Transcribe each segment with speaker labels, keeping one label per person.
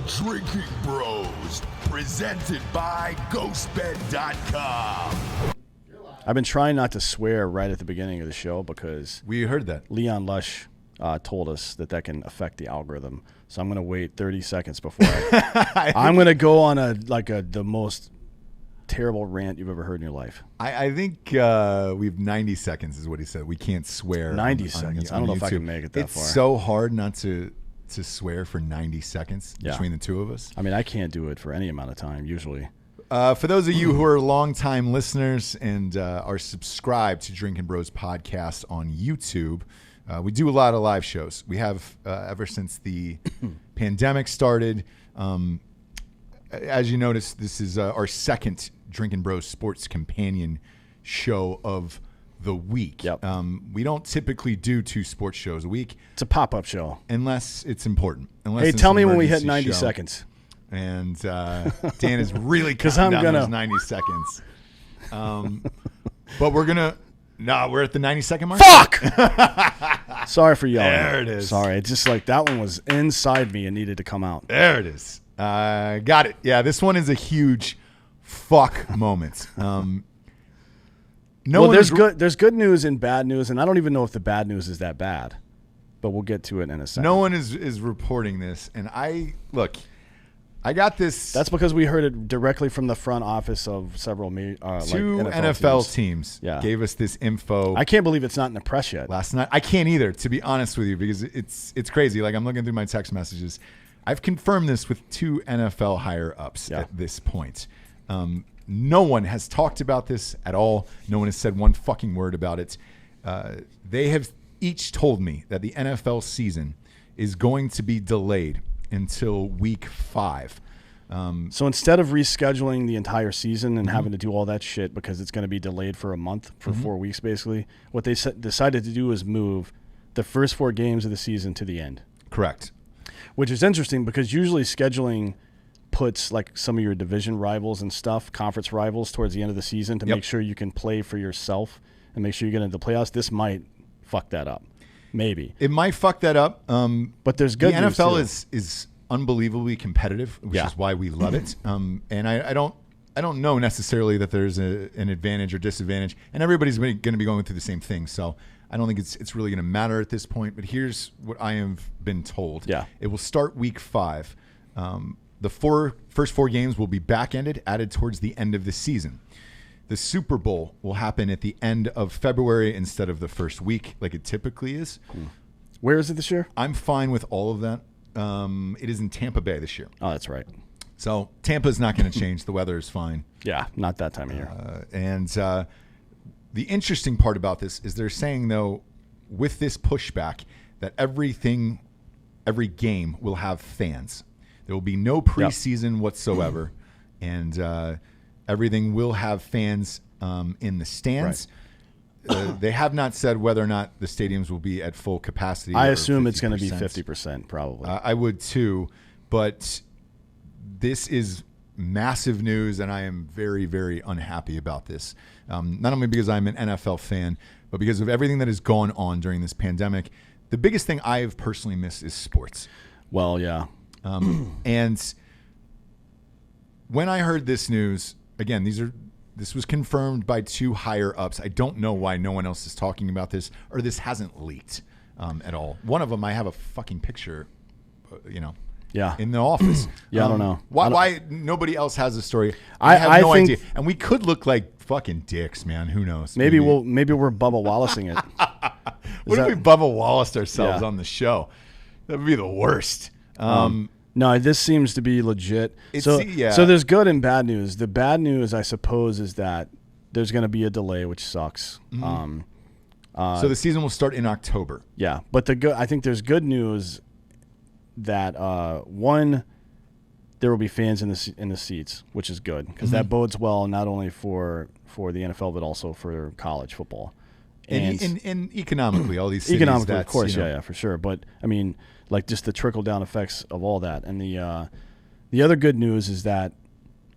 Speaker 1: Drinkin Bros, presented by GhostBed.com.
Speaker 2: I've been trying not to swear right at the beginning of the show because
Speaker 3: we heard that
Speaker 2: Leon Lush told us that can affect the algorithm. So I'm going to wait 30 seconds before I'm going to go on the most terrible rant you've ever heard in your life.
Speaker 3: I think we have 90 seconds is what he said. We can't swear.
Speaker 2: 90 seconds. I don't know
Speaker 3: YouTube.
Speaker 2: If I can make it that far.
Speaker 3: It's so hard not to swear for 90 seconds between the two of us.
Speaker 2: I mean, I can't do it for any amount of time usually.
Speaker 3: For those of you who are longtime listeners and are subscribed to Drinkin Bros podcast on YouTube, we do a lot of live shows. We have ever since the pandemic started. As you notice, this is our second Drinkin Bros sports companion show of the week.
Speaker 2: Yep.
Speaker 3: We don't typically do 2 sports shows a week.
Speaker 2: It's a pop-up show.
Speaker 3: Unless it's important.
Speaker 2: Hey, tell me when we hit 90 seconds.
Speaker 3: And Dan is really counting down those 90 seconds. But we're at the 90-second mark.
Speaker 2: Fuck! Sorry for yelling.
Speaker 3: There it is.
Speaker 2: Sorry. It's just like that one was inside me and needed to come out.
Speaker 3: There it is. Got it. Yeah, this one is a huge fuck moment.
Speaker 2: There's good news and bad news, and I don't even know if the bad news is that bad, but we'll get to it in a second.
Speaker 3: No one is reporting this, and I got this.
Speaker 2: That's because we heard it directly from the front office of several
Speaker 3: two
Speaker 2: NFL
Speaker 3: teams
Speaker 2: yeah.
Speaker 3: gave us this info.
Speaker 2: I can't believe it's not in the press yet.
Speaker 3: Last night, I can't either, to be honest with you, because it's crazy. Like, I'm looking through my text messages. I've confirmed this with 2 NFL higher ups at this point. No one has talked about this at all. No one has said one fucking word about it. They have each told me that the NFL season is going to be delayed until week 5.
Speaker 2: So instead of rescheduling the entire season and having to do all that shit because it's going to be delayed for a month, for 4 weeks basically, what they decided to do is move the first 4 games of the season to the end.
Speaker 3: Correct.
Speaker 2: Which is interesting because usually scheduling puts like some of your division rivals and stuff, conference rivals, towards the end of the season to make sure you can play for yourself and make sure you get into the playoffs. This might fuck that up. Maybe.
Speaker 3: It might fuck that up.
Speaker 2: But there's good news.
Speaker 3: The NFL is unbelievably competitive, which is why we love it. And I don't know necessarily that there's an advantage or disadvantage, and everybody's going to be going through the same thing. So I don't think it's really going to matter at this point. But here's what I have been told.
Speaker 2: Yeah.
Speaker 3: It will start week 5. The first 4 games will be back-ended, added towards the end of the season. The Super Bowl will happen at the end of February instead of the first week like it typically is.
Speaker 2: Where is it this year?
Speaker 3: I'm fine with all of that. It is in Tampa Bay this year.
Speaker 2: Oh, that's right.
Speaker 3: So Tampa's not going to change. The weather is fine.
Speaker 2: Yeah, not that time of year.
Speaker 3: And the interesting part about this is they're saying, though, with this pushback, that every game will have fans. There will be no preseason whatsoever, and everything will have fans in the stands. Right. They have not said whether or not the stadiums will be at full capacity.
Speaker 2: I assume it's going to be 50%, probably.
Speaker 3: I would too, but this is massive news, and I am very, very unhappy about this. Not only because I'm an NFL fan, but because of everything that has gone on during this pandemic. The biggest thing I have personally missed is sports.
Speaker 2: Well, yeah.
Speaker 3: And when I heard this news, again, this was confirmed by 2 higher ups. I don't know why no one else is talking about this, or this hasn't leaked at all. One of them, I have a fucking picture, in the office.
Speaker 2: I don't know.
Speaker 3: Why nobody else has a story? I have no idea. And we could look like fucking dicks, man. Who knows?
Speaker 2: Maybe we're Bubba Wallacing it.
Speaker 3: What if we Bubba Wallace ourselves on the show? That would be the worst.
Speaker 2: No, this seems to be legit. So there's good and bad news. The bad news, I suppose, is that there's going to be a delay, which sucks.
Speaker 3: So the season will start in October.
Speaker 2: Yeah, but I think there's good news that one, there will be fans in the seats, which is good because that bodes well not only for the NFL but also for college football.
Speaker 3: And economically, all these cities.
Speaker 2: Economically, of course, yeah, for sure. But I mean, like just the trickle down effects of all that. And the other good news is that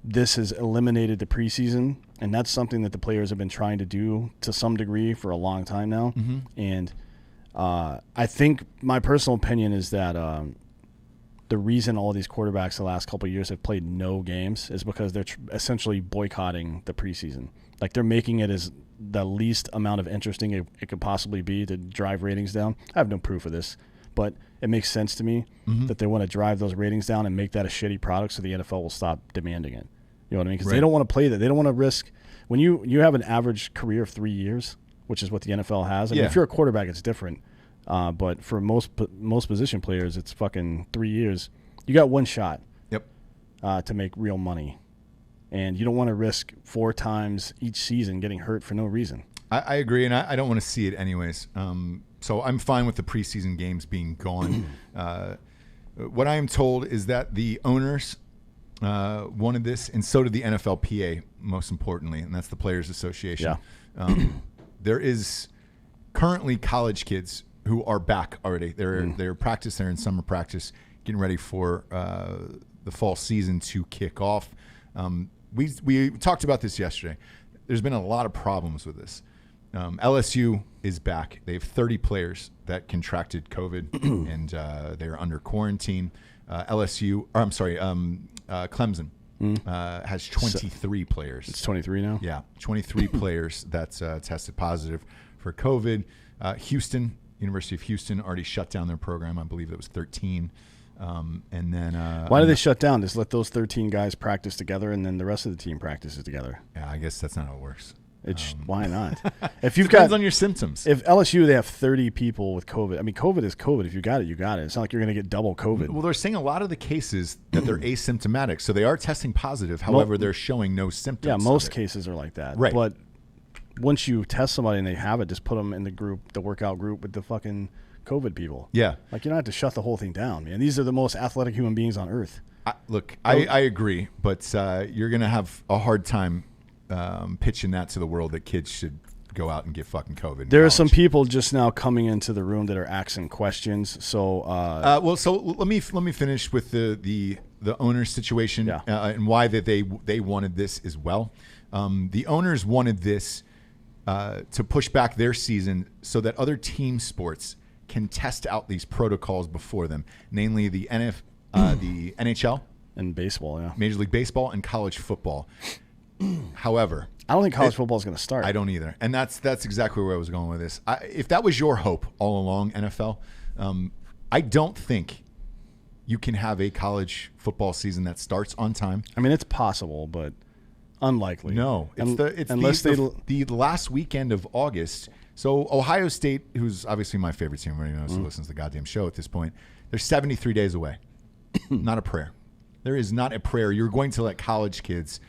Speaker 2: this has eliminated the preseason, and that's something that the players have been trying to do to some degree for a long time now. And I think my personal opinion is that the reason all these quarterbacks the last couple of years have played no games is because they're essentially boycotting the preseason. Like, they're making it as the least amount of interesting it could possibly be to drive ratings down. I have no proof of this, but it makes sense to me that they want to drive those ratings down and make that a shitty product so the NFL will stop demanding it. You know what I mean? Because they don't want to play that. They don't want to risk – when you have an average career of 3 years, which is what the NFL has. I mean, if you're a quarterback, it's different. But for most position players, it's fucking 3 years. You got one shot to make real money. And you don't want to risk 4 times each season getting hurt for no reason.
Speaker 3: I agree, and I don't want to see it anyways. So I'm fine with the preseason games being gone. What I am told is that the owners wanted this, and so did the NFLPA, most importantly, and that's the Players Association. Yeah. There is currently college kids who are back already. They're in summer practice, getting ready for the fall season to kick off. We talked about this yesterday. There's been a lot of problems with this. LSU is back. They have 30 players that contracted COVID, and they're under quarantine. Clemson has 23 players.
Speaker 2: It's 23 now?
Speaker 3: Yeah, 23 players that's tested positive for COVID. University of Houston already shut down their program. I believe it was 13. And then
Speaker 2: why do they shut down? Just let those 13 guys practice together, and then the rest of the team practices together.
Speaker 3: Yeah, I guess that's not how it works.
Speaker 2: Why not?
Speaker 3: If you've depends on your symptoms.
Speaker 2: If LSU, they have 30 people with COVID. I mean, COVID is COVID. If you got it, you got it. It's not like you're going to get double COVID.
Speaker 3: Well, they're saying a lot of the cases that they're asymptomatic, so they are testing positive. However, they're showing no symptoms.
Speaker 2: Yeah, most cases are like that.
Speaker 3: Right.
Speaker 2: But once you test somebody and they have it, just put them in the workout group with the fucking COVID people.
Speaker 3: Yeah.
Speaker 2: Like, you don't have to shut the whole thing down, man. These are the most athletic human beings on earth.
Speaker 3: I agree, but you're going to have a hard time pitching that to the world that kids should go out and get fucking COVID.
Speaker 2: There are some people just now coming into the room that are asking questions. So,
Speaker 3: so let me finish with the owners situation and why that they wanted this as well. The owners wanted this to push back their season so that other team sports can test out these protocols before them, namely the the NHL
Speaker 2: and baseball,
Speaker 3: Major League Baseball and college football. However,
Speaker 2: I don't think college football is going to start.
Speaker 3: I don't either, and that's exactly where I was going with this. If that was your hope all along, NFL, I don't think you can have a college football season that starts on time.
Speaker 2: I mean, it's possible, but unlikely.
Speaker 3: No, it's the last weekend of August. So Ohio State, who's obviously my favorite team, everybody knows who listens to the goddamn show at this point, they're 73 days away. Not a prayer. There is not a prayer. You're going to let college kids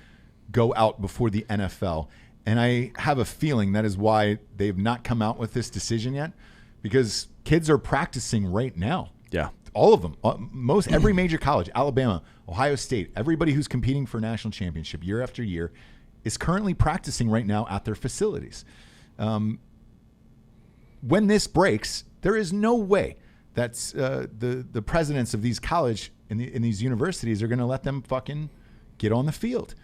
Speaker 3: go out before the NFL. And I have a feeling that is why they've not come out with this decision yet, because kids are practicing right now.
Speaker 2: Yeah.
Speaker 3: All of them. Every major college, Alabama, Ohio State, everybody who's competing for a national championship year after year is currently practicing right now at their facilities. When this breaks, there is no way that the presidents of these college in these universities are going to let them fucking get on the field.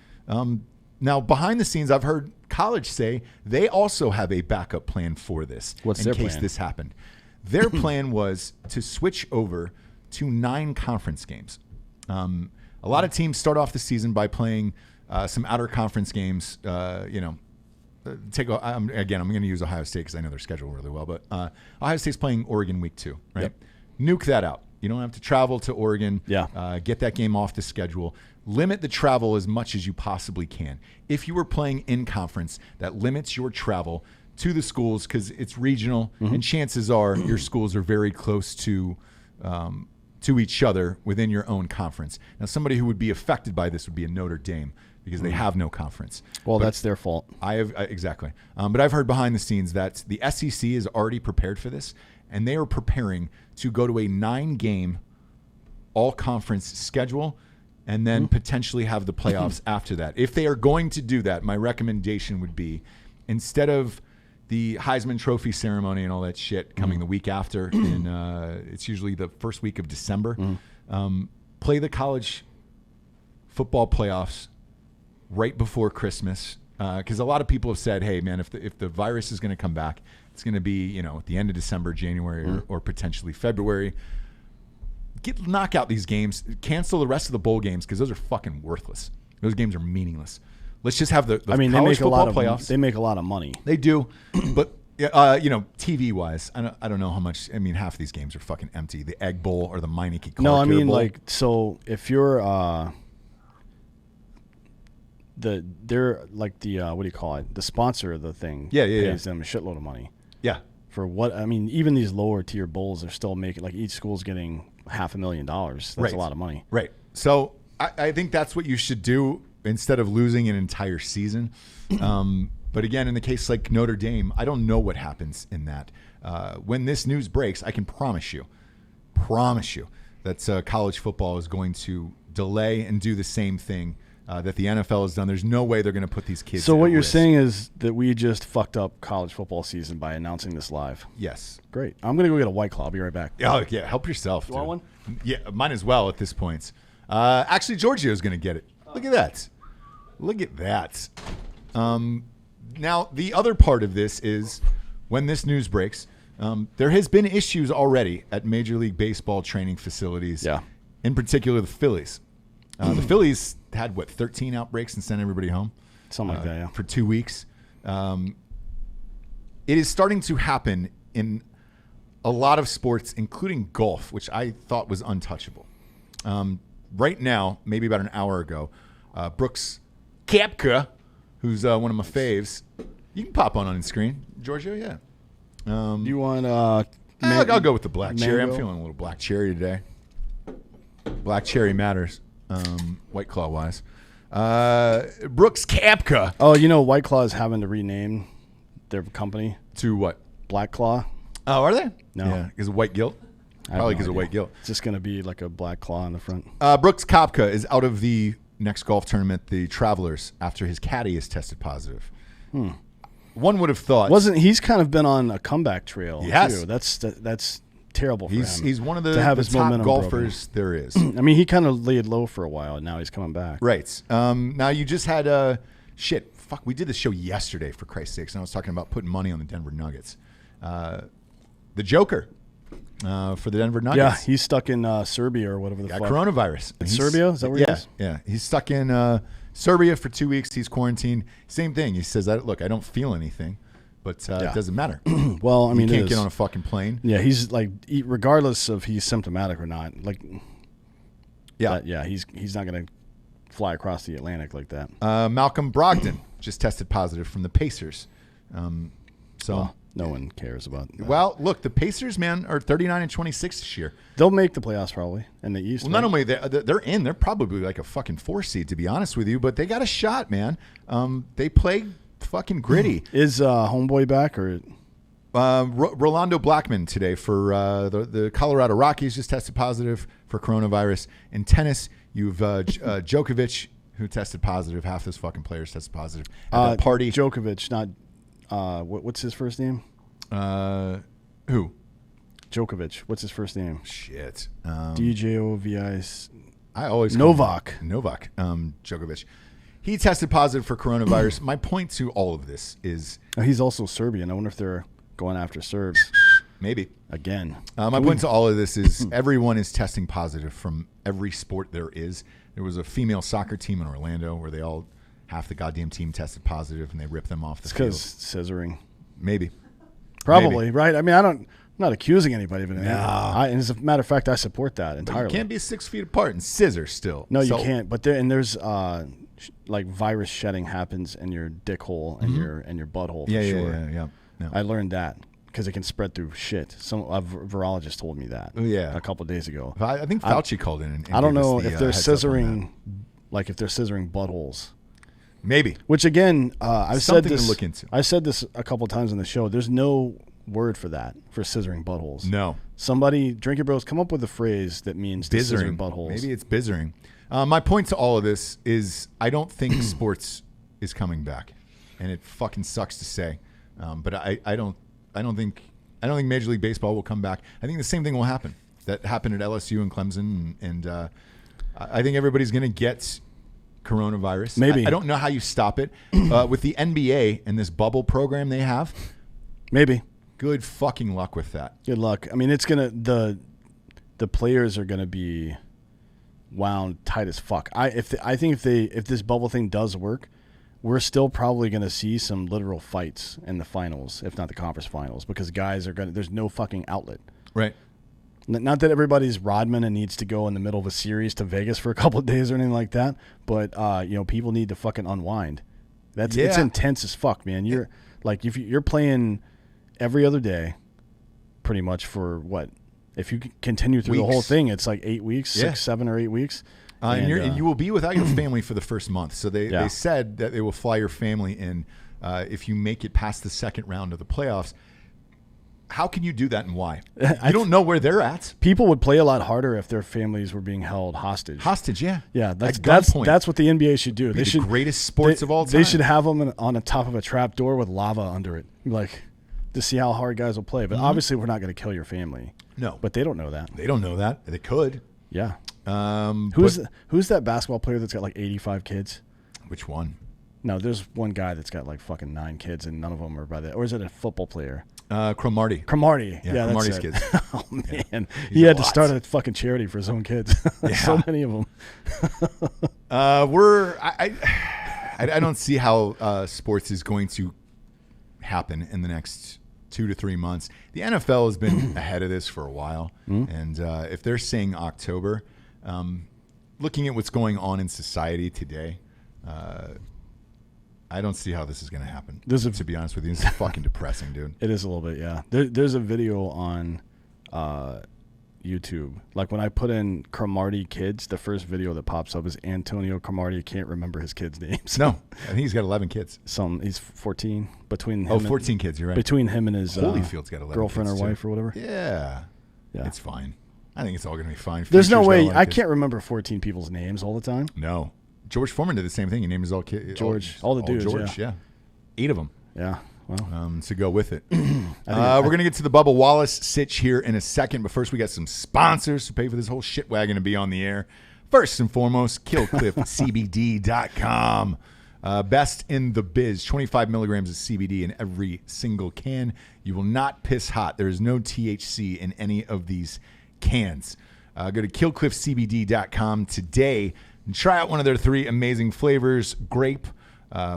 Speaker 3: Now, behind the scenes, I've heard college say they also have a backup plan for this.
Speaker 2: What's their
Speaker 3: in case
Speaker 2: plan?
Speaker 3: This happened. Their plan was to switch over to 9 conference games. A lot of teams start off the season by playing some outer conference games. I'm going to use Ohio State because I know their schedule really well. But Ohio State's playing Oregon week 2, right?
Speaker 2: Yep.
Speaker 3: Nuke that out. You don't have to travel to Oregon.
Speaker 2: Yeah.
Speaker 3: Get that game off the schedule. Limit the travel as much as you possibly can. If you were playing in conference, that limits your travel to the schools because it's regional, and chances are your schools are very close to each other within your own conference. Now, somebody who would be affected by this would be a Notre Dame because they have no conference.
Speaker 2: Well, that's their fault.
Speaker 3: Exactly. But I've heard behind the scenes that the SEC is already prepared for this, and they are preparing to go to a 9-game all-conference schedule and then potentially have the playoffs after that. If they are going to do that, my recommendation would be instead of the Heisman Trophy ceremony and all that shit coming the week after, it's usually the first week of December, play the college football playoffs right before Christmas. Because a lot of people have said, hey, man, if the virus is going to come back, it's going to be at the end of December, January, or potentially February. knock out these games. Cancel the rest of the bowl games because those are fucking worthless. Those games are meaningless. Let's just have the college football playoffs.
Speaker 2: They make a lot of money.
Speaker 3: They do, but TV wise, I don't know how much. I mean, half of these games are fucking empty. The Egg Bowl or the Meineke Clark.
Speaker 2: No, I mean
Speaker 3: Bowl.
Speaker 2: like so if you're they're like the what do you call it? The sponsor of the thing. Pays them a shitload of money.
Speaker 3: Yeah.
Speaker 2: For what I mean, even these lower tier bowls are still making like each school's getting $500,000. That's a lot of money.
Speaker 3: Right. So I think that's what you should do instead of losing an entire season. But again, in the case like Notre Dame, I don't know what happens in that. When this news breaks, I can promise you that college football is going to delay and do the same thing that the NFL has done. There's no way they're going to put these kids.
Speaker 2: So what you're
Speaker 3: risk.
Speaker 2: saying is that we just fucked up college football season by announcing this live.
Speaker 3: Yes.
Speaker 2: Great. I'm going to go get a White Claw. I'll be right back.
Speaker 3: Oh, yeah. Help yourself.
Speaker 2: You want one?
Speaker 3: Yeah, mine as well at this point. Actually, Giorgio's going to get it. Look at that. Look at that. Now, the other part of this is when this news breaks, there has been issues already at Major League Baseball training facilities.
Speaker 2: Yeah.
Speaker 3: In particular, the Phillies. The Phillies had, 13 outbreaks and sent everybody home?
Speaker 2: Something like that, yeah.
Speaker 3: For 2 weeks. It is starting to happen in a lot of sports, including golf, which I thought was untouchable. Right now, maybe about an hour ago, Brooks Koepka, who's one of my faves. You can pop on the screen. Giorgio, yeah.
Speaker 2: You want
Speaker 3: I'll go with the black cherry. I'm
Speaker 2: mango?
Speaker 3: feeling a little black cherry today. Black cherry matters, White Claw wise. Brooks Koepka.
Speaker 2: Oh, White Claw is having to rename their company
Speaker 3: To what?
Speaker 2: Black Claw.
Speaker 3: Oh, are they?
Speaker 2: No.
Speaker 3: Yeah, because of white guilt? Probably because of white guilt.
Speaker 2: It's just going to be like a black claw on the front.
Speaker 3: Brooks Koepka is out of the next golf tournament, the Travelers, after his caddy has tested positive. One would have thought
Speaker 2: He's kind of been on a comeback trail
Speaker 3: Yes.
Speaker 2: too. That's terrible for him.
Speaker 3: he's one of
Speaker 2: to
Speaker 3: the
Speaker 2: have his
Speaker 3: top
Speaker 2: momentum
Speaker 3: golfers there is.
Speaker 2: I mean, he kind of laid low for a while, and now he's coming back.
Speaker 3: Right. Now you just had fuck. We did this show yesterday, for Christ's sakes, and I was talking about putting money on the Denver Nuggets. The Joker for the Denver Nuggets.
Speaker 2: Yeah, he's stuck in Serbia or whatever the
Speaker 3: got
Speaker 2: fuck.
Speaker 3: coronavirus.
Speaker 2: In Serbia? Is that where he is?
Speaker 3: Yeah. He's stuck in Serbia for 2 weeks. He's quarantined. Same thing. He says, look, I don't feel anything, but it doesn't matter.
Speaker 2: Well, I mean,
Speaker 3: you
Speaker 2: it
Speaker 3: can't
Speaker 2: is.
Speaker 3: get on a fucking plane.
Speaker 2: Yeah, he's like, regardless of he's symptomatic or not, like, he's not going to fly across the Atlantic like that.
Speaker 3: Malcolm Brogdon just tested positive from the Pacers.
Speaker 2: No one cares about that.
Speaker 3: Well, look, the Pacers, man, are 39-26 this year.
Speaker 2: They'll make the playoffs probably in the East.
Speaker 3: Well, not only they're in, they're probably like a fucking 4 seed, to be honest with you, but they got a shot, man. They play fucking gritty.
Speaker 2: Is Homeboy back or?
Speaker 3: Rolando Blackman today for the Colorado Rockies just tested positive for coronavirus. In tennis, you've Djokovic, who tested positive. Half those fucking players tested positive at that party.
Speaker 2: Djokovic, not what's his first name?
Speaker 3: Who?
Speaker 2: Djokovic. What's his first name?
Speaker 3: Shit.
Speaker 2: DJOVI.
Speaker 3: I always
Speaker 2: Novak.
Speaker 3: Djokovic. He tested positive for coronavirus. My point to all of this is
Speaker 2: He's also Serbian. I wonder if they're going after Serbs
Speaker 3: maybe
Speaker 2: again.
Speaker 3: My point to all of this is everyone is testing positive from every sport there is. There was a female soccer team in Orlando where half the goddamn team tested positive and they ripped them off the field.
Speaker 2: Because scissoring.
Speaker 3: Maybe.
Speaker 2: Probably,
Speaker 3: Maybe.
Speaker 2: right? I mean, I'm not accusing anybody of it.
Speaker 3: No.
Speaker 2: And as a matter of fact, I support that entirely.
Speaker 3: But you can't be 6 feet apart and scissors still.
Speaker 2: No, you can't. But there's like virus shedding happens in your dick hole and your butthole for sure.
Speaker 3: Yeah.
Speaker 2: I learned that because it can spread through shit. A virologist told me that.
Speaker 3: Yeah.
Speaker 2: A couple of days ago.
Speaker 3: I think Fauci called in. And
Speaker 2: I don't
Speaker 3: gave us
Speaker 2: know
Speaker 3: the,
Speaker 2: if they're
Speaker 3: heads up on
Speaker 2: scissoring, like if they're scissoring buttholes.
Speaker 3: Maybe.
Speaker 2: Which again, I've said
Speaker 3: Something
Speaker 2: this.
Speaker 3: to look into.
Speaker 2: I said this a couple times on the show. There's no word for that, for scissoring buttholes.
Speaker 3: No.
Speaker 2: Somebody, Drinkin Bros, come up with a phrase that means to scissor buttholes.
Speaker 3: Maybe it's bizzering. My point to all of this is I don't think sports is coming back, and it fucking sucks to say, but I don't think Major League Baseball will come back. I think the same thing will happen that happened at LSU and Clemson, and I think everybody's going to get coronavirus.
Speaker 2: Maybe.
Speaker 3: I don't know how you stop it with the NBA and this bubble program they have.
Speaker 2: Maybe.
Speaker 3: Good fucking luck with that.
Speaker 2: Good luck. I mean, it's gonna the players are going to be wound tight as fuck. I think if this bubble thing does work, we're still probably going to see some literal fights in the finals, if not the conference finals, because guys are going to, there's no fucking outlet.
Speaker 3: Right.
Speaker 2: Not that everybody's Rodman and needs to go in the middle of a series to Vegas for a couple of days or anything like that, but people need to fucking unwind. It's intense as fuck, man. You're like, if you're playing every other day, pretty much for what? If you continue through the whole thing, it's like 8 weeks, 6, 7 or 8 weeks.
Speaker 3: And you will be without your family for the first month. So they said that they will fly your family in if you make it past the second round of the playoffs. How can you do that and why? I don't know where they're at.
Speaker 2: People would play a lot harder if their families were being held hostage.
Speaker 3: Hostage, yeah.
Speaker 2: Yeah, that's what the NBA should do.
Speaker 3: They should the greatest sports of all time.
Speaker 2: They should have them on the top of a trap door with lava under it, like to see how hard guys will play. But obviously, we're not going to kill your family.
Speaker 3: No,
Speaker 2: but they don't know that.
Speaker 3: They don't know that. They could.
Speaker 2: Yeah. Who's that basketball player that's got like 85 kids?
Speaker 3: Which one?
Speaker 2: No, there's one guy that's got like fucking 9 kids, and none of them are by that. Or is it a football player?
Speaker 3: Cromartie.
Speaker 2: Yeah,
Speaker 3: Cromartie's kids.
Speaker 2: Oh man, yeah. He had to start a fucking charity for his own kids. So many of them.
Speaker 3: I don't see how sports is going to happen in the next 2 to 3 months. The NFL has been ahead of this for a while, and if they're saying October, looking at what's going on in society today, I don't see how this is going to happen. To be honest with you, it's fucking depressing, dude.
Speaker 2: It is a little bit, yeah. There's a video on YouTube. Like when I put in Cromartie kids, the first video that pops up is Antonio Cromartie. I can't remember his kids' names.
Speaker 3: No, I think he's got 11 kids.
Speaker 2: He's 14. Between him
Speaker 3: 14 kids, you're right.
Speaker 2: Between him and his
Speaker 3: Holyfield's got 11
Speaker 2: girlfriend
Speaker 3: kids
Speaker 2: or wife
Speaker 3: too.
Speaker 2: or whatever.
Speaker 3: Yeah. It's fine. I think it's all going to be fine.
Speaker 2: There's no way. I can't remember 14 people's names all the time.
Speaker 3: No. George Foreman did the same thing. He named his all kids.
Speaker 2: All the dudes,
Speaker 3: George, yeah. 8 of them.
Speaker 2: Yeah. Well,
Speaker 3: to go with it. We're going to get to the Bubba Wallace sitch here in a second, but first we got some sponsors who pay for this whole shit wagon to be on the air. First and foremost, KillcliffCBD.com. Best in the biz, 25 milligrams of CBD in every single can. You will not piss hot. There is no THC in any of these cans. Go to KillcliffCBD.com today and try out one of their 3 amazing flavors, grape,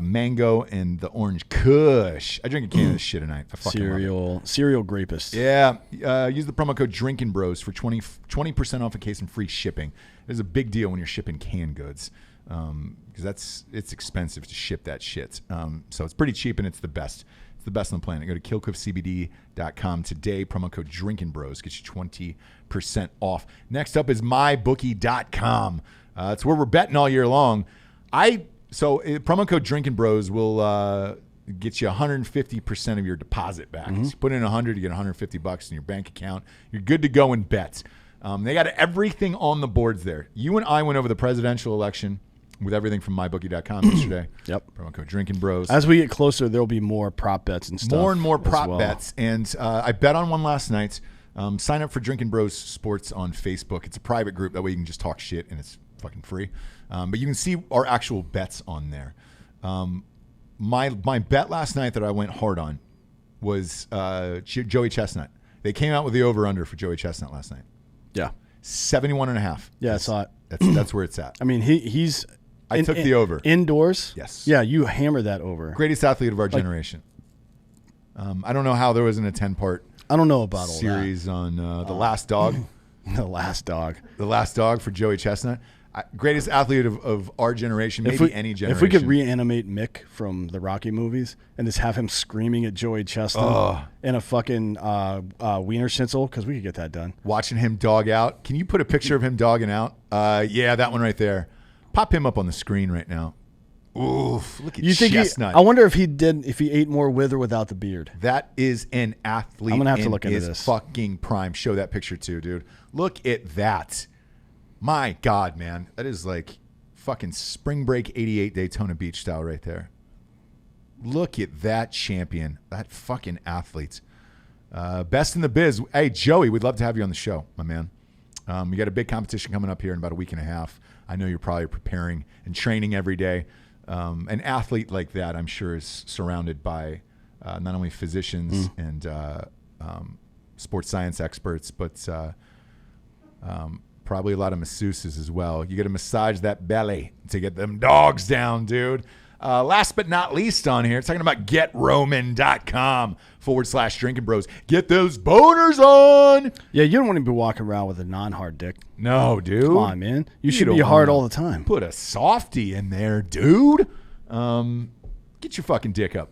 Speaker 3: mango, and the orange kush. I drink a can of this shit tonight. I fucking love it.
Speaker 2: Cereal grapist.
Speaker 3: Yeah. Use the promo code Drinkin Bros for 20% off a case and free shipping. It's a big deal when you're shipping canned goods because it's expensive to ship that shit. So it's pretty cheap and it's the best. It's the best on the planet. Go to KillcliffCBD.com today. Promo code Drinkin Bros gets you 20% off. Next up is MyBookie.com. It's where we're betting all year long. Promo code Drinkin Bros will get you 150% of your deposit back. So you put in $100, you get $150 in your bank account. You're good to go in bets. They got everything on the boards there. You and I went over the presidential election with everything from mybookie.com yesterday.
Speaker 2: Yep.
Speaker 3: Promo code Drinkin Bros.
Speaker 2: As we get closer, there'll be more prop bets and stuff.
Speaker 3: More and more prop bets. And I bet on one last night. Sign up for Drinkin Bros Sports on Facebook. It's a private group. That way you can just talk shit and it's fucking free. But you can see our actual bets on there. My bet last night that I went hard on was Joey Chestnut. They came out with the over-under for Joey Chestnut last night.
Speaker 2: Yeah.
Speaker 3: 71.5.
Speaker 2: Yeah, I saw it.
Speaker 3: That's where it's at.
Speaker 2: I mean, he's...
Speaker 3: I took the over.
Speaker 2: Indoors?
Speaker 3: Yes.
Speaker 2: Yeah, you hammered that over.
Speaker 3: Greatest athlete of our generation. I don't know how there wasn't a 10-part
Speaker 2: I don't know about
Speaker 3: series on The Last Dog.
Speaker 2: The Last Dog.
Speaker 3: The Last Dog for Joey Chestnut. Greatest athlete of our generation, maybe any generation.
Speaker 2: If we could reanimate Mick from the Rocky movies and just have him screaming at Joey Chestnut in a fucking wiener schnitzel, because we could get that done.
Speaker 3: Watching him dog out. Can you put a picture of him dogging out? Yeah, that one right there. Pop him up on the screen right now. Oof, look at Chestnut.
Speaker 2: I wonder if he ate more with or without the beard.
Speaker 3: That is an athlete.
Speaker 2: I'm going to have to look into this.
Speaker 3: Fucking prime. Show that picture too, dude. Look at that. My God, man. That is like fucking spring break 88 Daytona Beach style right there. Look at that champion. That fucking athlete. Best in the biz. Hey, Joey, we'd love to have you on the show, my man. You got a big competition coming up here in about a week and a half. I know you're probably preparing and training every day. An athlete like that, I'm sure, is surrounded by not only physicians and sports science experts, but Probably a lot of masseuses as well. You got to massage that belly to get them dogs down, dude. Last but not least on here, talking about GetRoman.com/Drinkin Bros. Get those boners on.
Speaker 2: Yeah, you don't want to be walking around with a non-hard dick.
Speaker 3: No, dude.
Speaker 2: Come on, man. You should be hard all the time.
Speaker 3: Put a softie in there, dude. Get your fucking dick up.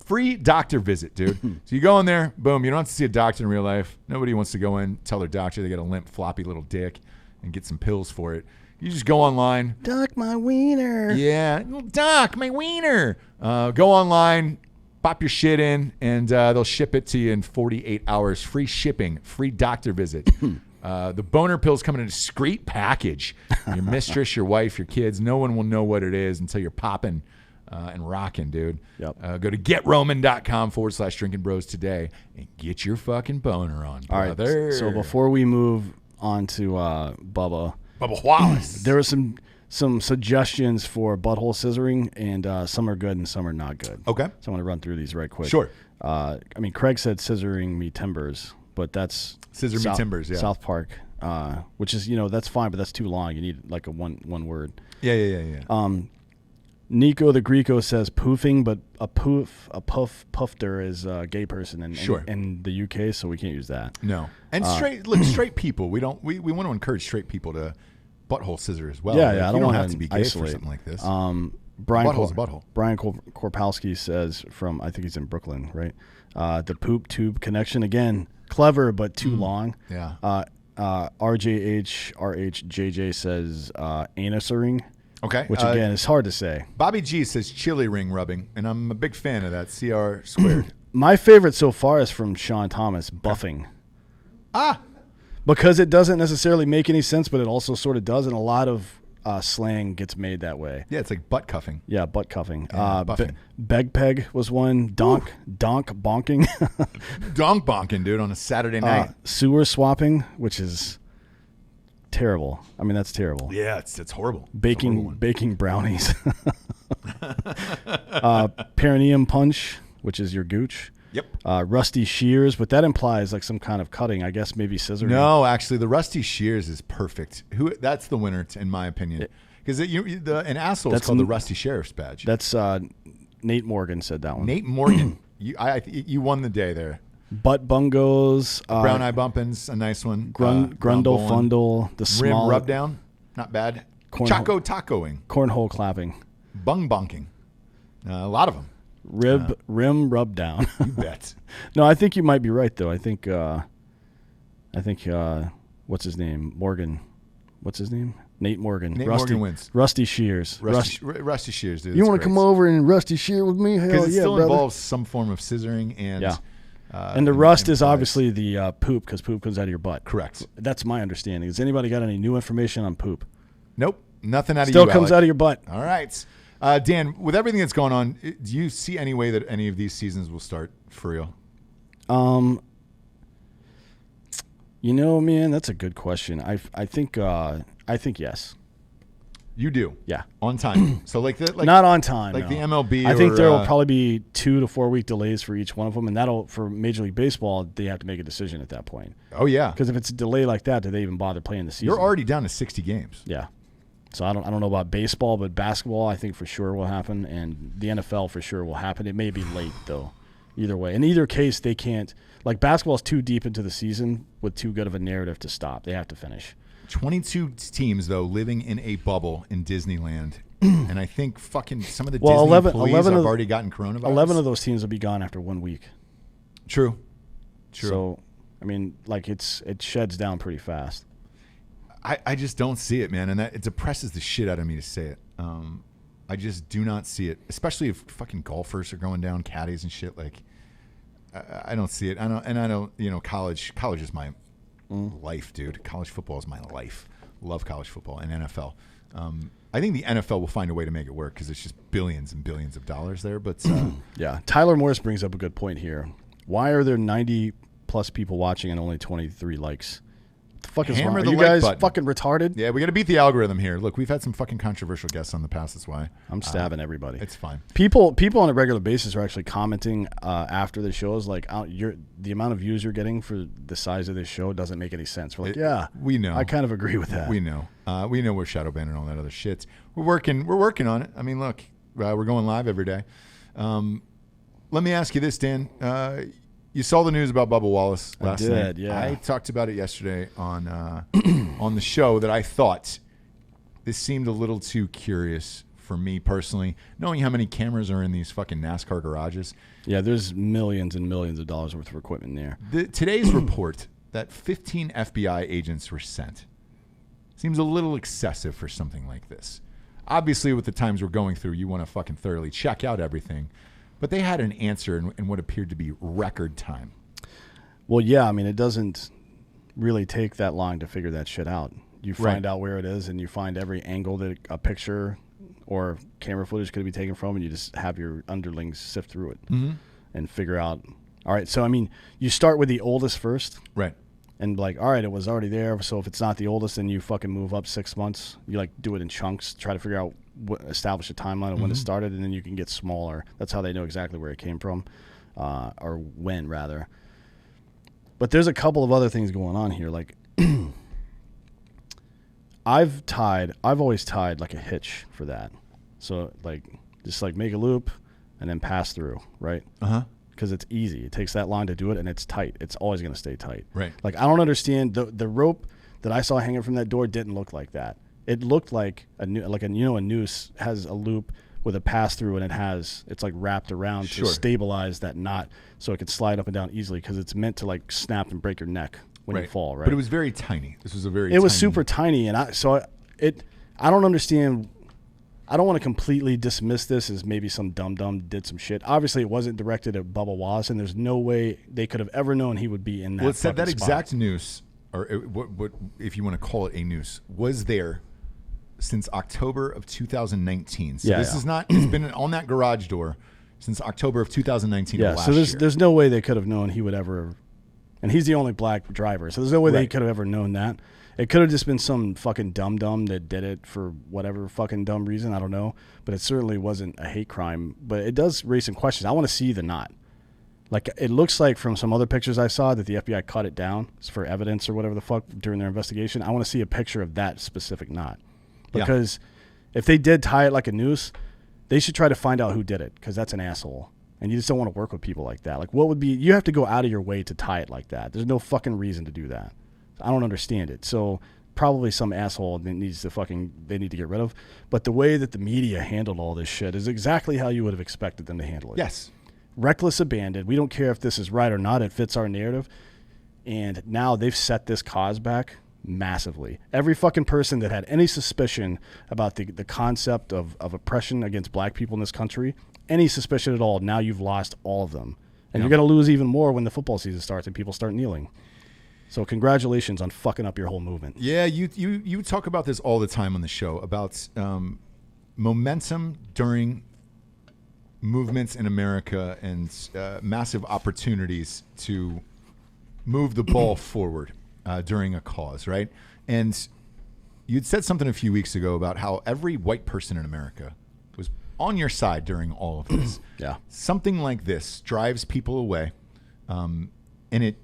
Speaker 3: Free doctor visit, dude. So you go in there, boom. You don't have to see a doctor in real life. Nobody wants to go in, tell their doctor they got a limp, floppy little dick, and get some pills for it. You just go online.
Speaker 2: Doc, my wiener.
Speaker 3: Yeah. Doc, my wiener. Go online, pop your shit in, and they'll ship it to you in 48 hours. Free shipping, free doctor visit. The boner pills come in a discreet package. Your mistress, your wife, your kids, no one will know what it is until you're popping and rocking, dude.
Speaker 2: Yep.
Speaker 3: Go to GetRoman.com/Drinkin Bros today and get your fucking boner on, brother.
Speaker 2: All right. So before we move on to Bubba
Speaker 3: Wallace,
Speaker 2: there were some suggestions for butthole scissoring, and some are good and some are not good.
Speaker 3: Okay.
Speaker 2: So I want to run through these right quick.
Speaker 3: Sure.
Speaker 2: I mean, Craig said scissoring me timbers, but that's
Speaker 3: Scissor me timbers, yeah.
Speaker 2: South Park, which is, that's fine, but that's too long. You need like a one word.
Speaker 3: Yeah.
Speaker 2: Nico the Greco says poofing, but a puffter is a gay person in the UK, so we can't use that.
Speaker 3: No. And straight people. We want to encourage straight people to butthole scissor as well.
Speaker 2: Yeah,
Speaker 3: like,
Speaker 2: I
Speaker 3: you
Speaker 2: don't
Speaker 3: have to be gay
Speaker 2: isolate.
Speaker 3: for something like this.
Speaker 2: Brian
Speaker 3: butthole's a butthole.
Speaker 2: Brian Korpowski says from, I think he's in Brooklyn, right? The poop tube connection, again, clever but too long.
Speaker 3: Yeah.
Speaker 2: RJJ says anusuring.
Speaker 3: Okay.
Speaker 2: Which, again, is hard to say.
Speaker 3: Bobby G says chili ring rubbing, and I'm a big fan of that. CR squared.
Speaker 2: My favorite so far is from Sean Thomas, buffing. Because it doesn't necessarily make any sense, but it also sort of does, and a lot of slang gets made that way.
Speaker 3: Yeah, it's like butt cuffing.
Speaker 2: Yeah, butt cuffing.
Speaker 3: Yeah, buffing.
Speaker 2: Beg peg was one. Donk bonking.
Speaker 3: Donk bonking, dude, on a Saturday night.
Speaker 2: Sewer swapping, which is terrible. I mean, that's terrible.
Speaker 3: Yeah, it's horrible.
Speaker 2: Baking brownies. Perineum punch, which is your gooch.
Speaker 3: Yep.
Speaker 2: Rusty shears, but that implies like some kind of cutting. I guess maybe scissoring.
Speaker 3: No, actually, the rusty shears is perfect. That's the winner, in my opinion. Because an asshole is called the rusty sheriff's badge.
Speaker 2: That's Nate Morgan said that one.
Speaker 3: Nate Morgan, you won the day there.
Speaker 2: Butt bungos.
Speaker 3: Brown eye bumpins, a nice one.
Speaker 2: Grundle fundle. The small
Speaker 3: rim rub down, not bad. Choco tacoing.
Speaker 2: Cornhole clapping.
Speaker 3: Bung bonking. A lot of them.
Speaker 2: Rim rub down.
Speaker 3: You bet.
Speaker 2: No, I think you might be right though. I think what's his name? Morgan. What's his name? Nate Morgan.
Speaker 3: Morgan wins.
Speaker 2: Rusty shears.
Speaker 3: Rusty shears, dude.
Speaker 2: You want to come over and rusty shear with me? Hell yeah,
Speaker 3: because it still
Speaker 2: brother.
Speaker 3: involves some form of scissoring and
Speaker 2: and the rust is obviously the poop, because poop comes out of your butt.
Speaker 3: Correct.
Speaker 2: That's my understanding. Has anybody got any new information on poop?
Speaker 3: Nope. Nothing out of you,
Speaker 2: Still comes out of your butt.
Speaker 3: All right. Dan, with everything that's going on, do you see any way that any of these seasons will start for real?
Speaker 2: Man, that's a good question. I think yes.
Speaker 3: You do?
Speaker 2: Yeah.
Speaker 3: On time. So
Speaker 2: not on time.
Speaker 3: Like
Speaker 2: no.
Speaker 3: the MLB.
Speaker 2: I think there will probably be 2 to 4 week delays for each one of them, and that'll, for Major League Baseball, they have to make a decision at that point.
Speaker 3: Oh yeah.
Speaker 2: Because if it's a delay like that, do they even bother playing the season?
Speaker 3: You're already down to 60 games.
Speaker 2: Yeah. So I don't know about baseball, but basketball I think for sure will happen, and the NFL for sure will happen. It may be late though. Either way, in either case, they can't. Like basketball's too deep into the season with too good of a narrative to stop. They have to finish. 22
Speaker 3: teams though living in a bubble in Disneyland, and I think fucking some of the Disney employees have already gotten coronavirus.
Speaker 2: 11 of those teams will be gone after 1 week.
Speaker 3: True.
Speaker 2: So, I mean, like it sheds down pretty fast.
Speaker 3: I just don't see it, man, and it depresses the shit out of me to say it. I just do not see it, especially if fucking golfers are going down, caddies and shit. Like, I don't see it. I don't. College is my life, dude. College football is my life. Love college football and NFL. I think the NFL will find a way to make it work because it's just billions and billions of dollars there. But
Speaker 2: yeah, Tyler Morris brings up a good point here. Why are there 90 plus people watching and only 23 likes? the fuck is
Speaker 3: Hammer
Speaker 2: wrong?
Speaker 3: the
Speaker 2: Are you
Speaker 3: like
Speaker 2: guys
Speaker 3: button.
Speaker 2: fucking retarded?
Speaker 3: Yeah, we got to beat the algorithm here. Look, we've had some fucking controversial guests on the past. That's why
Speaker 2: I'm stabbing everybody.
Speaker 3: it's fine.
Speaker 2: People on a regular basis are actually commenting after the shows, like, the amount of views you're getting for the size of this show doesn't make any sense. We're like, yeah,
Speaker 3: we know.
Speaker 2: I kind of agree with that.
Speaker 3: We know. We're shadow banned and all that other shit. We're working on it. I mean, look, we're going live every day. Let me ask you this, Dan. You saw the news about Bubba Wallace last night.
Speaker 2: Yeah.
Speaker 3: I talked about it yesterday on on the show that I thought this seemed a little too curious for me personally, knowing how many cameras are in these fucking NASCAR garages.
Speaker 2: Yeah, there's millions and millions of dollars worth of equipment there.
Speaker 3: Today's report that 15 FBI agents were sent seems a little excessive for something like this. Obviously, with the times we're going through, you want to fucking thoroughly check out everything. But they had an answer in what appeared to be record time.
Speaker 2: Well, yeah, I mean, it doesn't really take that long to figure that shit out. You find out where it is, and you find every angle that a picture or camera footage could be taken from, and you just have your underlings sift through it and figure out, all right, so, I mean, you start with the oldest first.
Speaker 3: Right.
Speaker 2: And like, all right, it was already there, so if it's not the oldest, then you fucking move up 6 months. You, like, do it in chunks, try to figure out, establish a timeline of when it started, and then you can get smaller. That's how they know exactly where it came from, or when, rather. But there's a couple of other things going on here. Like, I've always tied, like, a hitch for that. So, like, just, like, make a loop and then pass through, right?
Speaker 3: Uh-huh.
Speaker 2: Because it's easy. It takes that long to do it, and it's tight. It's always going to stay tight.
Speaker 3: Right.
Speaker 2: Like, I don't understand. The rope that I saw hanging from that door didn't look like that. It looked like a noose has a loop with a pass through, and it's like wrapped around to stabilize that knot so it can slide up and down easily, because it's meant to like snap and break your neck when you fall. Right.
Speaker 3: But it was very tiny. This was
Speaker 2: It was super tiny, and I don't understand. I don't want to completely dismiss this as maybe some dum-dum did some shit. Obviously, it wasn't directed at Bubba Wallace, and there's no way they could have ever known he would be in that.
Speaker 3: Well, it said that
Speaker 2: spot.
Speaker 3: exact noose, or what if you want to call it a noose, was there since October of 2019. So this is not. It's been on that garage door since October of 2019.
Speaker 2: Yeah.
Speaker 3: Of last
Speaker 2: So
Speaker 3: year.
Speaker 2: there's no way they could have known he would ever. And he's the only black driver, so there's no way they could have ever known that. It could have just been some fucking dum-dum that did it for whatever fucking dumb reason. I don't know. But it certainly wasn't a hate crime. But it does raise some questions. I want to see the knot. Like, it looks like from some other pictures I saw that the FBI cut it down for evidence or whatever the fuck during their investigation. I want to see a picture of that specific knot. Because if they did tie it like a noose, they should try to find out who did it, because that's an asshole. And you just don't want to work with people like that. Like, you have to go out of your way to tie it like that. There's no fucking reason to do that. I don't understand it. So probably some asshole that they need to get rid of. But the way that the media handled all this shit is exactly how you would have expected them to handle it.
Speaker 3: Yes.
Speaker 2: Reckless abandon. We don't care if this is right or not. It fits our narrative. And now they've set this cause back massively. Every fucking person that had any suspicion about the concept of oppression against black people in this country, any suspicion at all, now you've lost all of them. And you're going to lose even more when the football season starts and people start kneeling. So congratulations on fucking up your whole movement.
Speaker 3: Yeah, you talk about this all the time on the show, about momentum during movements in America and massive opportunities to move the ball forward during a cause, right? And you'd said something a few weeks ago about how every white person in America was on your side during all of this.
Speaker 2: Yeah.
Speaker 3: Something like this drives people away, and it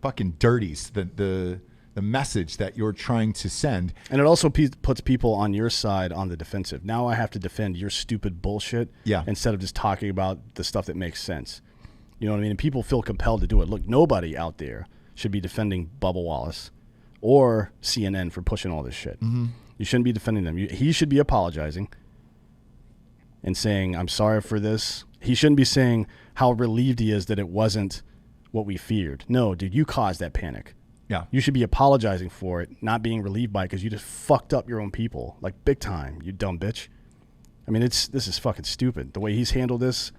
Speaker 3: fucking dirties the message that you're trying to send.
Speaker 2: And it also puts people on your side on the defensive. Now I have to defend your stupid bullshit instead of just talking about the stuff that makes sense. You know what I mean? And people feel compelled to do it. Look, nobody out there should be defending Bubba Wallace or CNN for pushing all this shit. Mm-hmm. You shouldn't be defending them. He should be apologizing and saying, I'm sorry for this. He shouldn't be saying how relieved he is that it wasn't what we feared. No, dude, you caused that panic.
Speaker 3: Yeah.
Speaker 2: You should be apologizing for it, not being relieved by it, because you just fucked up your own people, like big time, you dumb bitch. I mean, this is fucking stupid. The way he's handled this,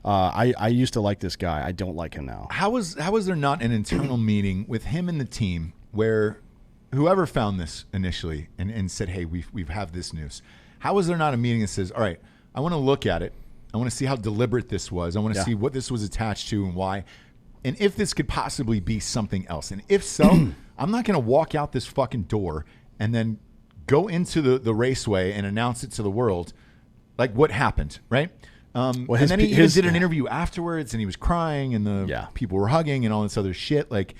Speaker 2: I used to like this guy. I don't like him now.
Speaker 3: How was there not an internal meeting with him and the team where whoever found this initially and said, hey, we have this news? How was there not a meeting that says, all right, I want to look at it. I want to see how deliberate this was. I want to see what this was attached to and why. and if this could possibly be something else. And if so, I'm not going to walk out this fucking door and then go into the raceway and announce it to the world like what happened, right? And then he did an interview afterwards, and he was crying, and the people were hugging and all this other shit. Like,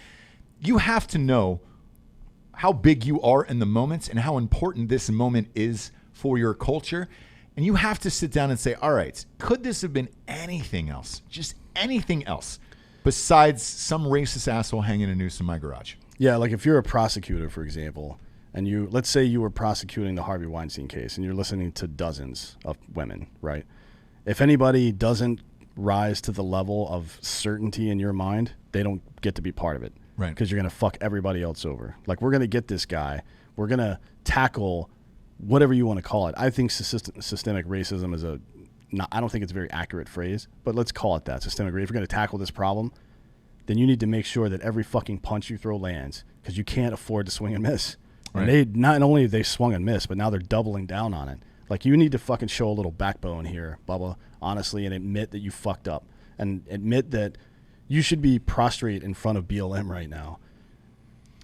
Speaker 3: you have to know how big you are in the moment and how important this moment is for your culture. And you have to sit down and say, all right, could this have been anything else? Just anything else besides some racist asshole hanging a noose in my garage?
Speaker 2: Yeah, like if you're a prosecutor, for example, and let's say you were prosecuting the Harvey Weinstein case, and you're listening to dozens of women, right? If anybody doesn't rise to the level of certainty in your mind, they don't get to be part of it.
Speaker 3: Right.
Speaker 2: Because you're going to fuck everybody else over. Like, we're going to get this guy. We're going to tackle whatever you want to call it. I think systemic racism is I don't think it's a very accurate phrase, but let's call it that. Systemic racism. If you're going to tackle this problem, then you need to make sure that every fucking punch you throw lands, because you can't afford to swing and miss. Right. And not only they swung and missed, but now they're doubling down on it. Like, you need to fucking show a little backbone here, Bubba, honestly, and admit that you fucked up. And admit that you should be prostrate in front of BLM right now.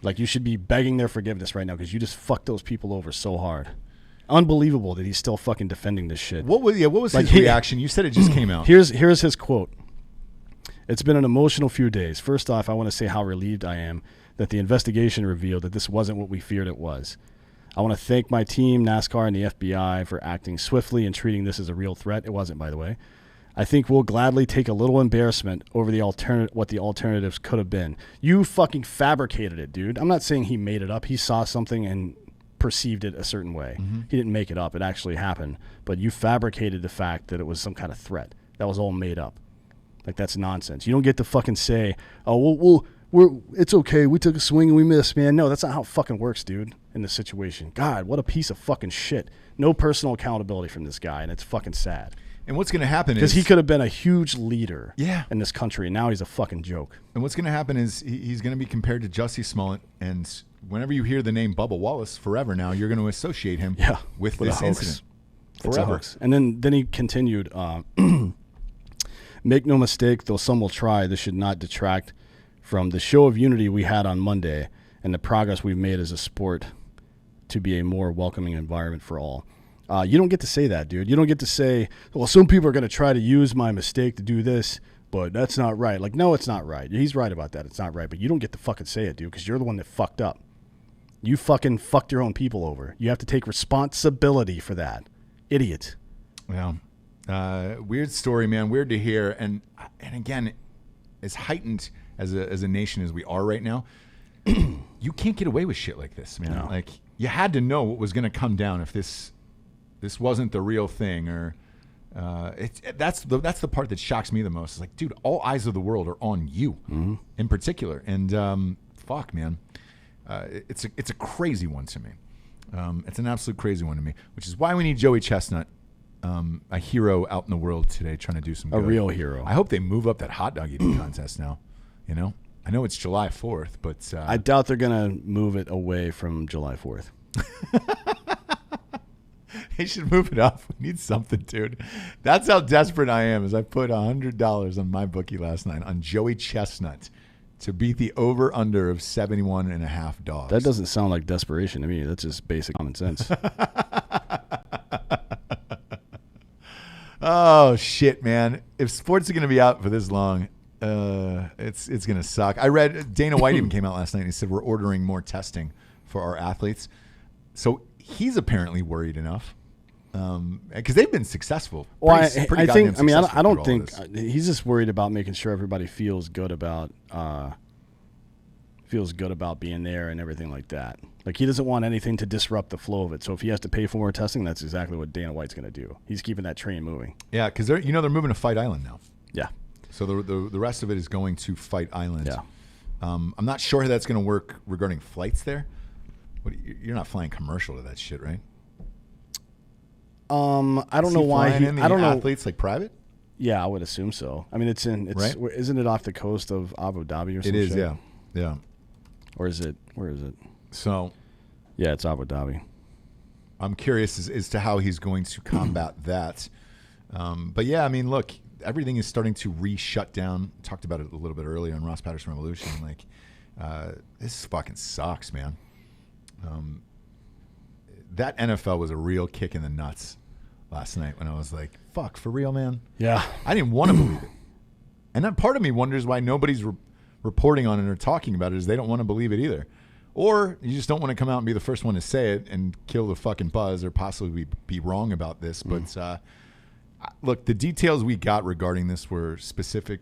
Speaker 2: Like, you should be begging their forgiveness right now because you just fucked those people over so hard. Unbelievable that he's still fucking defending this shit.
Speaker 3: What was his reaction? You said it just came out.
Speaker 2: Here's his quote. It's been an emotional few days. First off, I want to say how relieved I am that the investigation revealed that this wasn't what we feared it was. I want to thank my team, NASCAR, and the FBI for acting swiftly and treating this as a real threat. It wasn't, by the way. I think we'll gladly take a little embarrassment over what the alternatives could have been. You fucking fabricated it, dude. I'm not saying he made it up. He saw something and perceived it a certain way. Mm-hmm. He didn't make it up. It actually happened. But you fabricated the fact that it was some kind of threat. That was all made up. Like, that's nonsense. You don't get to fucking say, oh, it's okay. We took a swing and we missed, man. No, that's not how it fucking works, dude, in this situation. God, what a piece of fucking shit. No personal accountability from this guy, and it's fucking sad.
Speaker 3: And what's going to happen is...
Speaker 2: Because he could have been a huge leader in this country, and now he's a fucking joke.
Speaker 3: And what's going to happen is he's going to be compared to Jussie Smollett, and whenever you hear the name Bubba Wallace forever now, you're going to associate him with this incident. Forever.
Speaker 2: And then he continued, make no mistake, though some will try, this should not detract from the show of unity we had on Monday and the progress we've made as a sport to be a more welcoming environment for all. You don't get to say that, dude. You don't get to say, well, some people are going to try to use my mistake to do this, but that's not right. Like, no, it's not right. He's right about that. It's not right. But you don't get to fucking say it, dude, because you're the one that fucked up. You fucking fucked your own people over. You have to take responsibility for that. Idiot.
Speaker 3: Yeah. Weird story, man. Weird to hear. And again, as heightened as a nation as we are right now, you can't get away with shit like this, man. No. Like, you had to know what was going to come down if this wasn't the real thing, or that's the part that shocks me the most. It's like, dude, all eyes of the world are on you in particular, and fuck, man, it's a crazy one to me. It's an absolute crazy one to me, which is why we need Joey Chestnut, a hero out in the world today, trying to do some good.
Speaker 2: A real hero.
Speaker 3: I hope they move up that hot dog eating contest now. You know, I know it's July 4th, but
Speaker 2: I doubt they're gonna move it away from July 4th.
Speaker 3: They should move it up. We need something, dude. That's how desperate I am. As I put $100 on my bookie last night on Joey Chestnut to beat the over/under of 71.5 dogs.
Speaker 2: That doesn't sound like desperation to me. That's just basic common sense.
Speaker 3: Oh shit, man! If sports are going to be out for this long, it's going to suck. I read Dana White even came out last night and he said we're ordering more testing for our athletes. So he's apparently worried enough because they've been successful.
Speaker 2: Well, I think. I mean, I don't think he's just worried about making sure everybody feels good about being there and everything like that. Like, he doesn't want anything to disrupt the flow of it. So if he has to pay for more testing, that's exactly what Dana White's going to do. He's keeping that train moving.
Speaker 3: Yeah, because they're moving to Fight Island now.
Speaker 2: Yeah.
Speaker 3: So the rest of it is going to Fight Island.
Speaker 2: Yeah.
Speaker 3: I'm not sure how that's going to work regarding flights there. You're not flying commercial to that shit, right?
Speaker 2: I don't know why
Speaker 3: I don't know. Athletes like private?
Speaker 2: Yeah, I would assume so. I mean, right? Isn't it off the coast of Abu Dhabi or something?
Speaker 3: It is, yeah. Yeah.
Speaker 2: Or is it? Where is it?
Speaker 3: So,
Speaker 2: yeah, it's Abu Dhabi.
Speaker 3: I'm curious as to how he's going to combat that. But yeah, I mean, look, everything is starting to re-shut down. Talked about it a little bit earlier on Ross Patterson Revolution. Like, this fucking sucks, man. That NFL was a real kick in the nuts last night when I was like, fuck, for real, man?
Speaker 2: Yeah.
Speaker 3: I didn't want to believe it. And that part of me wonders why nobody's reporting on it or talking about it, is they don't want to believe it either. Or you just don't want to come out and be the first one to say it and kill the fucking buzz or possibly be wrong about this. But look, the details we got regarding this were specific,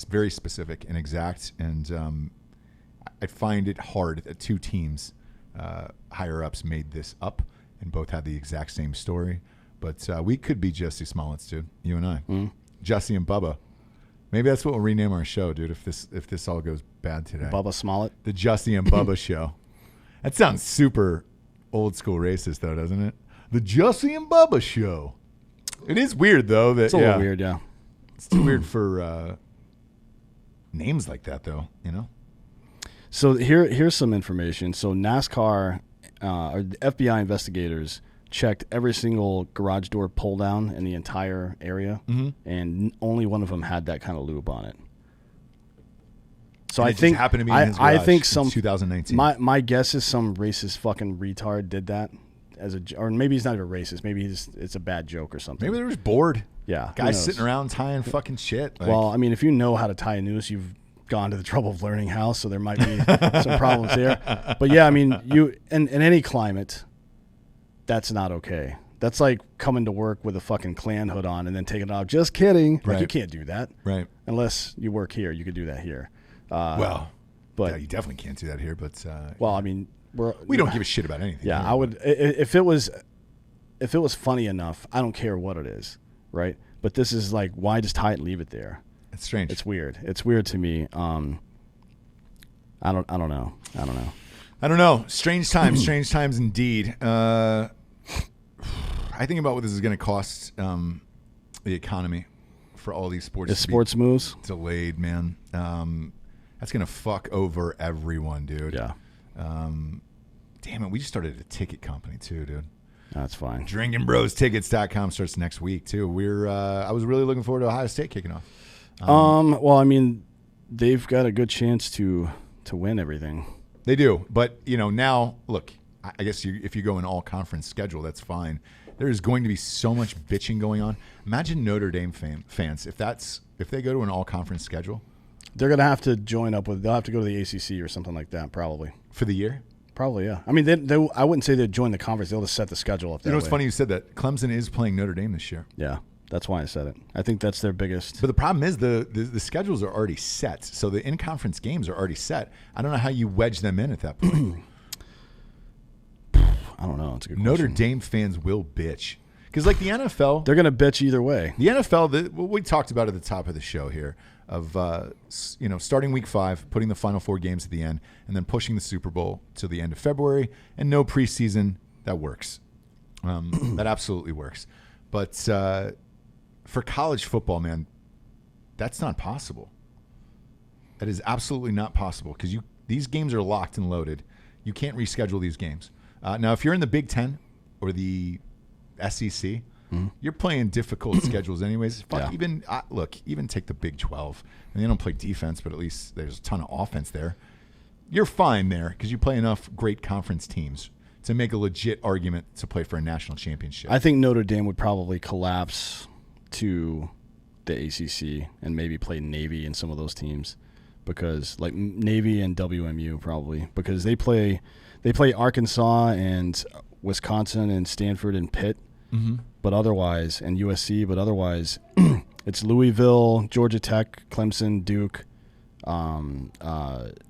Speaker 3: very specific and exact. And I find it hard that two teams, higher-ups, made this up and both had the exact same story. But we could be Jussie Smollett's, dude, you and I. Jussie and Bubba. Maybe that's what we'll rename our show, dude, if this all goes bad today.
Speaker 2: Bubba Smollett?
Speaker 3: The Jussie and Bubba show. That sounds super old school racist, though, doesn't it? The Jussie and Bubba show. It is weird, though. That,
Speaker 2: it's a little weird, yeah.
Speaker 3: It's too weird for names like that, though, you know?
Speaker 2: So here's some information. So NASCAR, or the FBI investigators checked every single garage door pull down in the entire area, and only one of them had that kind of lube on it. So
Speaker 3: and
Speaker 2: I
Speaker 3: it
Speaker 2: think
Speaker 3: just happened to be in his garage
Speaker 2: I think
Speaker 3: in
Speaker 2: some
Speaker 3: 2019.
Speaker 2: My guess is some racist fucking retard did that or maybe he's not even racist. Maybe it's a bad joke or something.
Speaker 3: Maybe they were bored.
Speaker 2: Yeah,
Speaker 3: guys sitting around tying fucking shit. Like,
Speaker 2: well, I mean, if you know how to tie a noose, you've gone to the trouble of learning how, so there might be some problems there. But yeah, I mean, you in any climate, that's not okay. That's like coming to work with a fucking Klan hood on and then taking it off. Just kidding. Like, you can't do that.
Speaker 3: Right.
Speaker 2: Unless you work here, you could do that here.
Speaker 3: But
Speaker 2: yeah,
Speaker 3: you definitely can't do that here. But
Speaker 2: well, I mean,
Speaker 3: we don't give a shit about anything.
Speaker 2: Yeah,
Speaker 3: here.
Speaker 2: I would if it was funny enough. I don't care what it is, right? But this is like, why just tie it and leave it there?
Speaker 3: It's strange.
Speaker 2: It's weird. It's weird to me. I don't know.
Speaker 3: Strange times. Strange times indeed. I think about what this is going to cost the economy for all these sports.
Speaker 2: The sports moves
Speaker 3: delayed, man. That's going to fuck over everyone, dude.
Speaker 2: Yeah.
Speaker 3: Damn it, we just started a ticket company too, dude.
Speaker 2: That's fine.
Speaker 3: DrinkinBrosTickets.com starts next week too. I was really looking forward to Ohio State kicking off.
Speaker 2: Well, I mean, they've got a good chance to win everything.
Speaker 3: They do, but now look. I guess if you go an all-conference schedule, that's fine. There is going to be so much bitching going on. Imagine Notre Dame fans if they go to an all-conference schedule.
Speaker 2: They're gonna have to join up with. They'll have to go to the ACC or something like that, probably.
Speaker 3: For the year?
Speaker 2: Probably, yeah. I mean, they I wouldn't say they'd join the conference. They'll just set the schedule up.
Speaker 3: It's funny you said that. Clemson is playing Notre Dame this year.
Speaker 2: Yeah, that's why I said it. I think that's their biggest.
Speaker 3: But the problem is the schedules are already set, so the in-conference games are already set. I don't know how you wedge them in at that point.
Speaker 2: I don't know. It's a good
Speaker 3: Notre
Speaker 2: question.
Speaker 3: Dame fans will bitch. Because like the NFL,
Speaker 2: they're going to bitch either way.
Speaker 3: The NFL, what we talked about at the top of the show here, of starting week 5, putting the final 4 games at the end, and then pushing the Super Bowl to the end of February, and no preseason, that works. That absolutely works. But for college football, man, that's not possible. That is absolutely not possible because these games are locked and loaded. You can't reschedule these games. Now, if you're in the Big Ten or the SEC, you're playing difficult schedules anyways. Fuck,
Speaker 2: Yeah.
Speaker 3: even take the Big 12. And they don't play defense, but at least there's a ton of offense there. You're fine there because you play enough great conference teams to make a legit argument to play for a national championship.
Speaker 2: I think Notre Dame would probably collapse to the ACC and maybe play Navy in some of those teams because, like, Navy and WMU probably, because they play Arkansas and Wisconsin and Stanford and Pitt, but otherwise, and USC, but otherwise, it's Louisville, Georgia Tech, Clemson, Duke,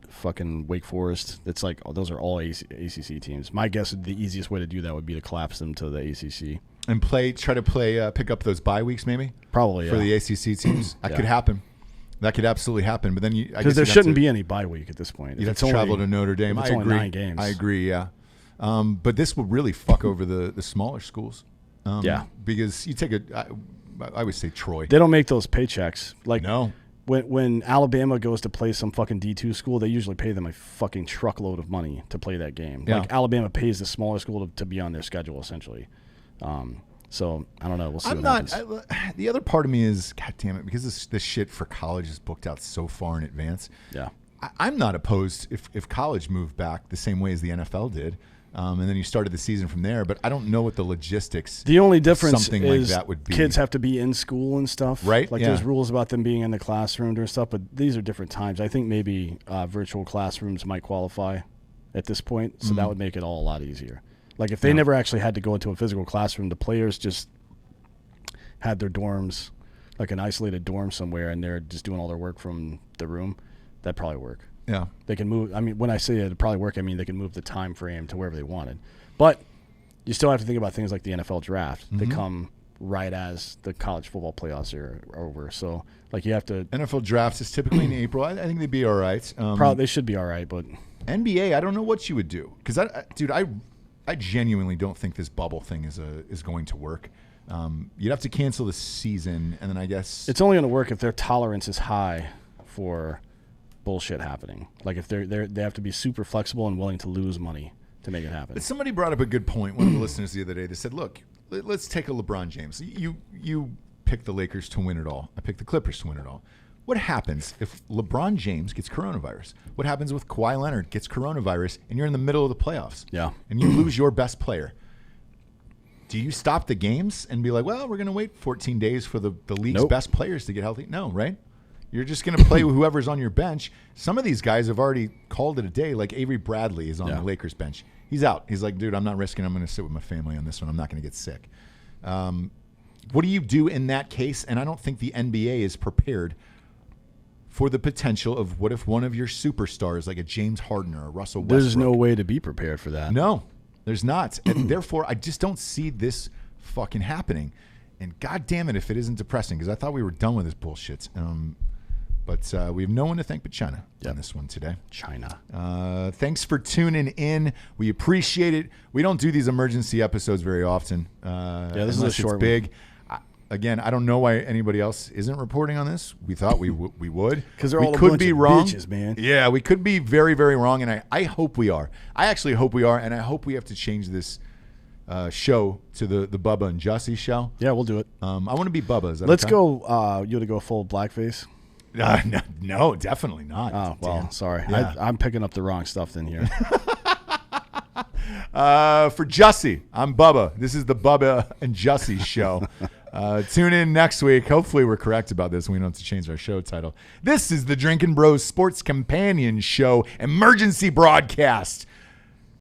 Speaker 2: fucking Wake Forest. It's like those are all ACC teams. My guess is the easiest way to do that would be to collapse them to the ACC
Speaker 3: and pick up those bye weeks maybe.
Speaker 2: Probably
Speaker 3: for the ACC teams. That could happen. That could absolutely happen. But then
Speaker 2: because there shouldn't be any bye week at this point.
Speaker 3: You'd have to travel to Notre Dame.
Speaker 2: It's only 9 games.
Speaker 3: I agree. Yeah. But this will really fuck over the smaller schools. Because you take I would say Troy.
Speaker 2: They don't make those paychecks. Like,
Speaker 3: no.
Speaker 2: When Alabama goes to play some fucking D2 school, they usually pay them a fucking truckload of money to play that game.
Speaker 3: Yeah.
Speaker 2: Like, Alabama pays the smaller school to be on their schedule, essentially. So I don't know. We'll see.
Speaker 3: I'm
Speaker 2: what
Speaker 3: not.
Speaker 2: happens.
Speaker 3: The other part of me is, God damn it, because this shit for college is booked out so far in advance.
Speaker 2: Yeah.
Speaker 3: I'm not opposed if college moved back the same way as the NFL did, and then you started the season from there. But I don't know what the logistics.
Speaker 2: The only difference
Speaker 3: something
Speaker 2: is
Speaker 3: like that would be.
Speaker 2: Kids have to be in school and stuff,
Speaker 3: right?
Speaker 2: Like there's rules about them being in the classroom or stuff, but these are different times. I think maybe virtual classrooms might qualify at this point, so that would make it all a lot easier. Like if they never actually had to go into a physical classroom, the players just had their dorms, like an isolated dorm somewhere, and they're just doing all their work from the room. That'd probably work.
Speaker 3: Yeah.
Speaker 2: They can move. I mean, when I say it'd probably work, I mean they can move the time frame to wherever they wanted. But you still have to think about things like the NFL draft. They come right as the college football playoffs are over. So, like, you have to.
Speaker 3: NFL drafts is typically in April. I think they'd be all right.
Speaker 2: Probably they should be all right, but
Speaker 3: NBA, I don't know what you would do because, I genuinely don't think this bubble thing is going to work. You'd have to cancel the season, and then I guess
Speaker 2: it's only going to work if their tolerance is high for bullshit happening. Like if they have to be super flexible and willing to lose money to make it happen.
Speaker 3: But somebody brought up a good point. One of the listeners the other day, they said, "Look, let's take a LeBron James. You picked the Lakers to win it all. I picked the Clippers to win it all. What happens if LeBron James gets coronavirus? What happens with Kawhi Leonard gets coronavirus and you're in the middle of the playoffs?
Speaker 2: Yeah.
Speaker 3: And you lose your best player. Do you stop the games and be like, well, we're going to wait 14 days for the league's best players to get healthy? No, right? You're just going to play with whoever's on your bench. Some of these guys have already called it a day. Like Avery Bradley is on the Lakers bench. He's out. He's like, dude, I'm not risking. I'm going to sit with my family on this one. I'm not going to get sick. What do you do in that case? And I don't think the NBA is prepared for the potential of what if one of your superstars, like a James Harden or a Russell Westbrook.
Speaker 2: There's no way to be prepared for that.
Speaker 3: No, there's not. And therefore, I just don't see this fucking happening. And God damn it if it isn't depressing, because I thought we were done with this bullshit. But we have no one to thank but China on this one today.
Speaker 2: China.
Speaker 3: Thanks for tuning in. We appreciate it. We don't do these emergency episodes very often.
Speaker 2: This is a short
Speaker 3: big. One. Again, I don't know why anybody else isn't reporting on this. We thought we would.
Speaker 2: Because they're all a bunch of
Speaker 3: wrong.
Speaker 2: bitches, man.
Speaker 3: Yeah, we could be very, very wrong, and I hope we are. I actually hope we are, and I hope we have to change this show to the Bubba and Jussie show.
Speaker 2: Yeah, we'll do it.
Speaker 3: I want to be Bubba. Is that
Speaker 2: Let's
Speaker 3: okay?
Speaker 2: go. You want to go full blackface?
Speaker 3: No, definitely not.
Speaker 2: Oh, well,
Speaker 3: Damn.
Speaker 2: sorry.
Speaker 3: Yeah.
Speaker 2: I'm picking up the wrong stuff then here.
Speaker 3: For Jussie, I'm Bubba. This is the Bubba and Jussie show. Tune in next week. Hopefully we're correct about this and we don't have to change our show title. This is the Drinkin Bros Sports Companion Show emergency broadcast